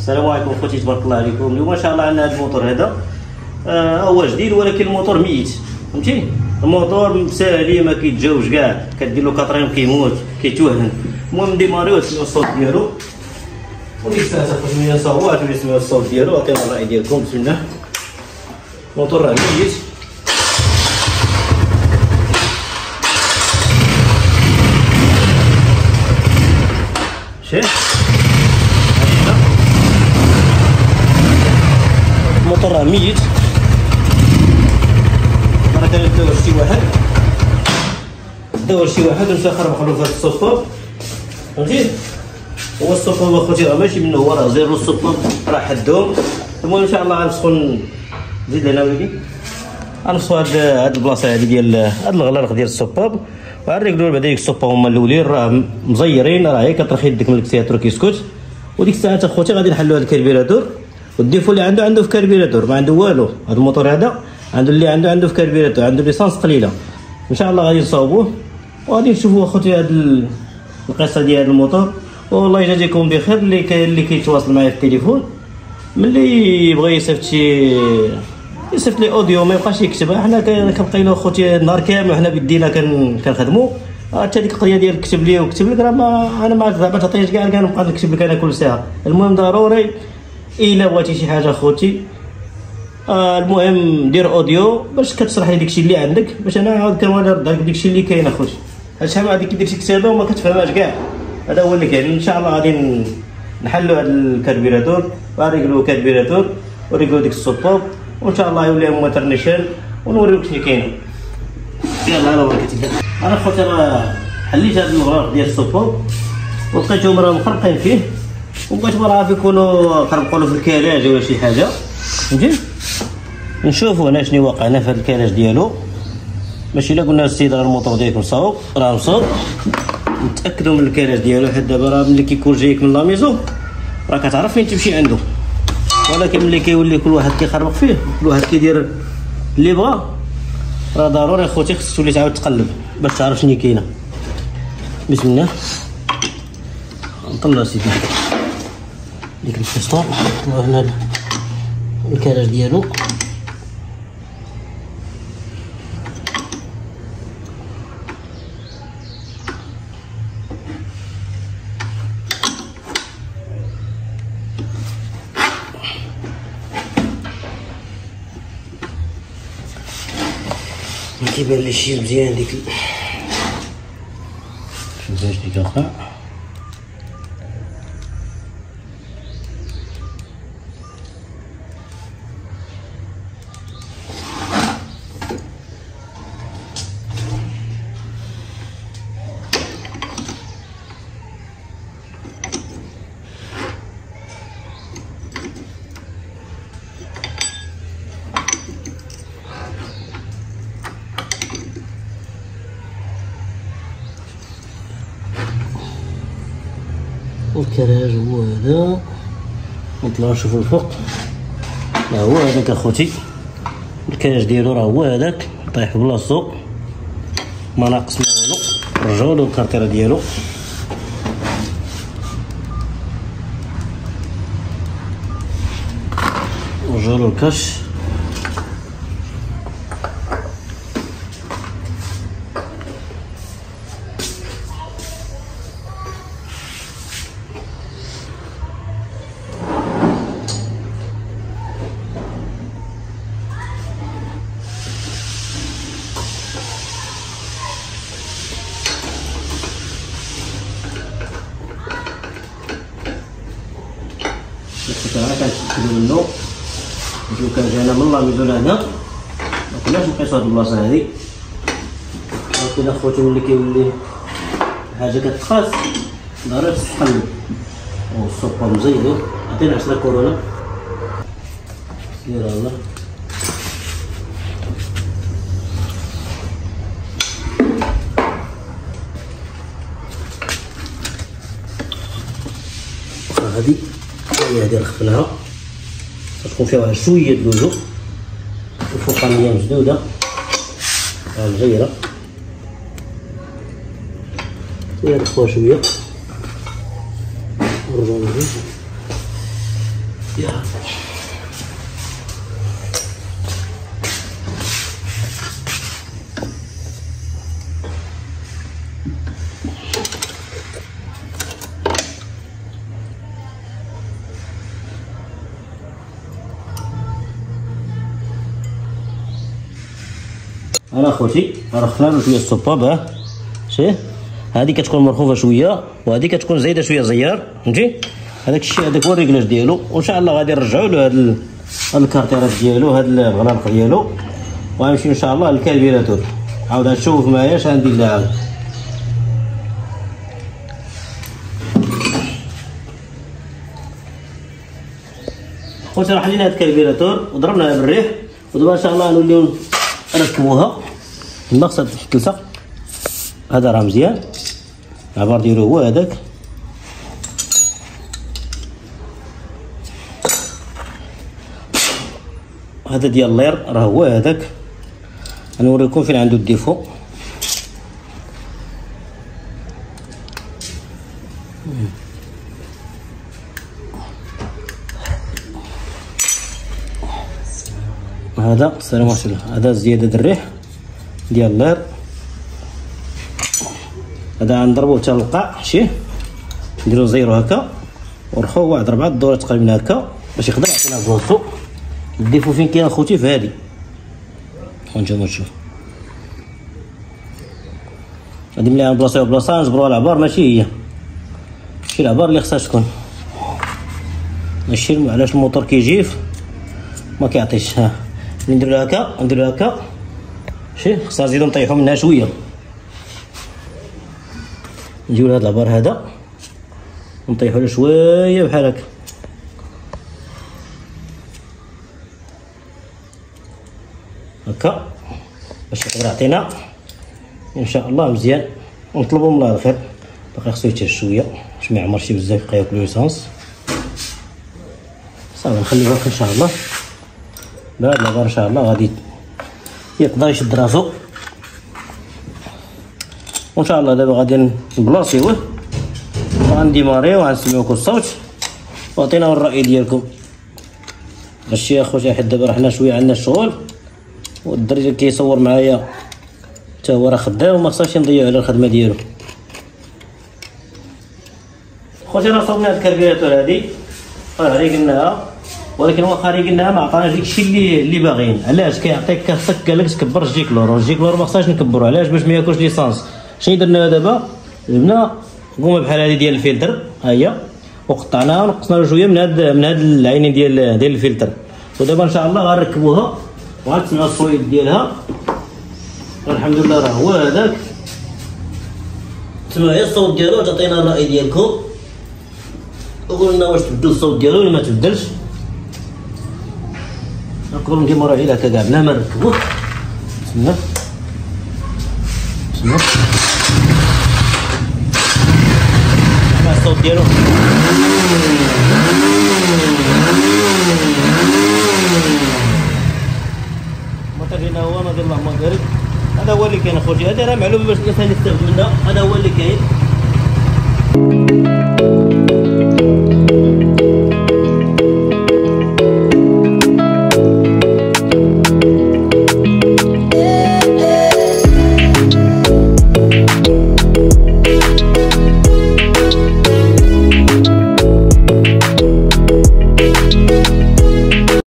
السلام عليكم خوتي، تبارك الله عليكم. اليوم ان شاء الله عندنا هذا الموتور هذا هو جديد ولكن الموتور ميت، فهمتي. الموتور ساهل ما كيتجاوبش كاع، كدير له كاطرين كيموت كيتوهن. المهم نديماريو نسمعوا الصوت ديالو وديك الساعه تاخذ نصوت ونسمعوا الصوت ديالو. عطينا الراي ديالكم. بسم الله. الموتور راه ميت، شايف الموتور راه ميت. راه كندور شي واحد ونمشي نخربق له في هذا الصوباب، فهمتي. هو الصوباب اخوتي راه ماشي منه، هو راه زيرو الصوباب راه حدهم. المهم ان شاء الله غنسخن. زيد هنا وليدي، غنسخو هاد البلاصه هادي ديال هاد الغلارق ديال الصوباب، وغنريكلو بعدا ديك الصوباب هما الاولين راه مزيرين، راه هي كترخي يدك من الكسياتور كيسكت. وديك الساعه اخوتي غادي نحلو هاد الكربيراتور، والديفو اللي عنده في كربيراتور، ما عنده والو. هذا الموتور هذا عنده اللي عنده في كربيراتور، عنده ليسانس قليله. ان شاء الله غادي نصاوبوه وغادي نشوفوا اخوتي هاد القصه ديال هذا الموتور. والله يجازيكم بخير اللي كيتواصل معايا في التليفون، ملي يبغى يصيفط لي اوديو ما يبقاش يكتبها. حنا كنبقى له اخوتي النهار كامل حنا بيدينا كنخدموا. حتى ديك القضيه ديال كتب لي وكتب لك، راه ما انا ما زعما تعطينيش كاع كنبقى نكتب لك انا كل ساعه. المهم ضروري الا بغيتي شي حاجه اخوتي المهم دير اوديو باش كتشرح لي داكشي اللي عندك، باش انا عاود كنورد لك داكشي اللي كاين اخوتي. شحال من غادي كيدير شي كتابه وما كتفهمهاش كاع، هذا هو اللي كاين. ان شاء الله غادي نحلوا هذا الكربيراتور ونريكلو الكربيراتور ونريكلو ديك الصوباب، وان شاء الله يولي موتور نيشان ونوريوك شنو كاين. يلاه على بركه الله. انا خوتي راه حليت هذا الغراق ديال الصوباب ولقيتهم راه مخرقين فيه، وبغيت ما عارف يكونوا خربقوا له في الكلاج ولا شي حاجه، فهمتي. نشوفوا هنا شنو واقع هنا في هذا الكلاج ديالو. ماشي الا قلنا السيد راه الموتور ديالك مصاوب، راه مصاوب. نتاكدوا من الكلاج ديالو، حيت دابا راه ملي كيكون جايك من لاميزون راه كتعرف فين تمشي عنده، ولكن ملي كيولي كل واحد كيخربق فيه، كل واحد كيدير اللي بغا، راه ضروري اخوتي خصك تولي تعاود تقلب باش تعرف شنو كاينه. بسم الله. نطلع سيدي ديك الفيستون، نطلعو هنا الكلاج ديالو. ما كيبان لي شي مزيان ديك شوفاش ديك اخرى. الكراج هو هذا. نطلعو نشوفو الفوق، ها هو هذاك اخوتي الكراج ديالو، راه هو هذاك طايح بلاصتو، ما ناقص ما والو. رجعوا له الكارتيره ديالو، رجعوا له الكاش. كنتأكدوا منه نشوف كان جانا من لاميزون هنا، ما كناش نقيسو هاد البلاصه هادي. ولكن اخوتي ملي كيولي حاجه كتخاص ضروري تقلب. والصوبا مزيدو، عطينا 10 كورونا دير الله. هادي هادي رخفناها تكون فيها واحد شويه اللوزو، الفوقانيه مسدوده مزيره، نرخوها شويه ونرجعو نزيد. يا انا اخوتي رخنا له شويه السوبه باه شتي هذه كتكون مرخوفه شويه وهذه كتكون زايده شويه زيار فهمتي. هذاك الشيء هذاك هو الريكلاج ديالو وان شاء الله غادي نرجعوا له هذا الكارتيرات ديالو هذا الغلاق ديالو وغنمشيو ان شاء الله للكالبيراتور. عاود نشوف معايا اش غندير لها عاود. خوتي راه حلينا هذا الكالبيراتور وضربناها بالريح ودابا ان شاء الله نوليو نركبوها. تما خصها تتلصق. هذا راه مزيان العبار ديالو هو هذاك. هذا ديال اللير راه هو هذاك. غنوريكم فين عنده الديفو. هذا السلام عليكم. هذا زياده الريح ديال اللير. هذا غنضربوه حتى للقاع شتيه نديرو زيرو هكا ونرخوه واحد 4 دورات تقريبا هكا باش يقدر يعطينا بلاصتو. الديفو فين كاين اخوتي في هادي وانتوما تشوف هادي ملي غنبلاصيو بلاصه نجبروها العبار ماشي هي شي العبار اللي خصها تكون ماشي علاش الموتور كيجيف ما كيعطيش. ها نديرو هكا ونديرو هكا شتي خصنا نزيدو نطيحو منها شويه. نجيو لهاد العبار هذا ونطيحو له شويه بحال هكا هكا باش يقدر يعطينا ان شاء الله مزيان. ونطلبوا من الله الخير. باقي خصو يتهز شويه باش ما يعمرش بزاف يبقى ياكل ليسانس صافي نخليوه هكا ان شاء الله. بهاد العبار ان شاء الله غادي يقدر يشد راسو وان شاء الله. دابا غادي نبلاصيوه وغنديماريو وغنسمعوكم الصوت وعطيناو الراي ديالكم. هادشي يا خوتي حيت دابا حنا شويه عندنا الشغل والدري اللي كيصور معايا حتى هو راه خدام وما خصهاش نضيعو على الخدمه ديالو. خوتي راه صوبنا هاد الكالبيراتور هادي راه ريقلناها ولكن واخا ريقلناها ما عطاناش داكشي اللي باغيين. علاش كيعطيك خاصك قالك تكبر الجيكلور والجيكلور ما خصهاش نكبرو. علاش؟ باش ما ياكلش ليسانس. شنو درنا دابا؟ جبنا قومه بحال هادي ديال الفلتر ها هي وقطعناها ونقصنا له شويه من هاد العينين ديال الفلتر. ودابا ان شاء الله غنركبوها وغتسمعوا الصويت ديالها. الحمد لله راه هو هذاك. تسمعوا غير الصوت ديالو وتعطينا الراي ديالكم وقولوا لنا واش تبدل الصوت ديالو ولا ما تبدلش. نقدروا نديمارو غير هكا كاع بلا ما نركبوه. بسم الله سمع الصوت ديالو. الموتور هنا هو نادي اللهم بارك. هذا هو اللي كاين اخوتي. هذا راه معلومه باش الانسان يستافد منها. هذا هو اللي كاين.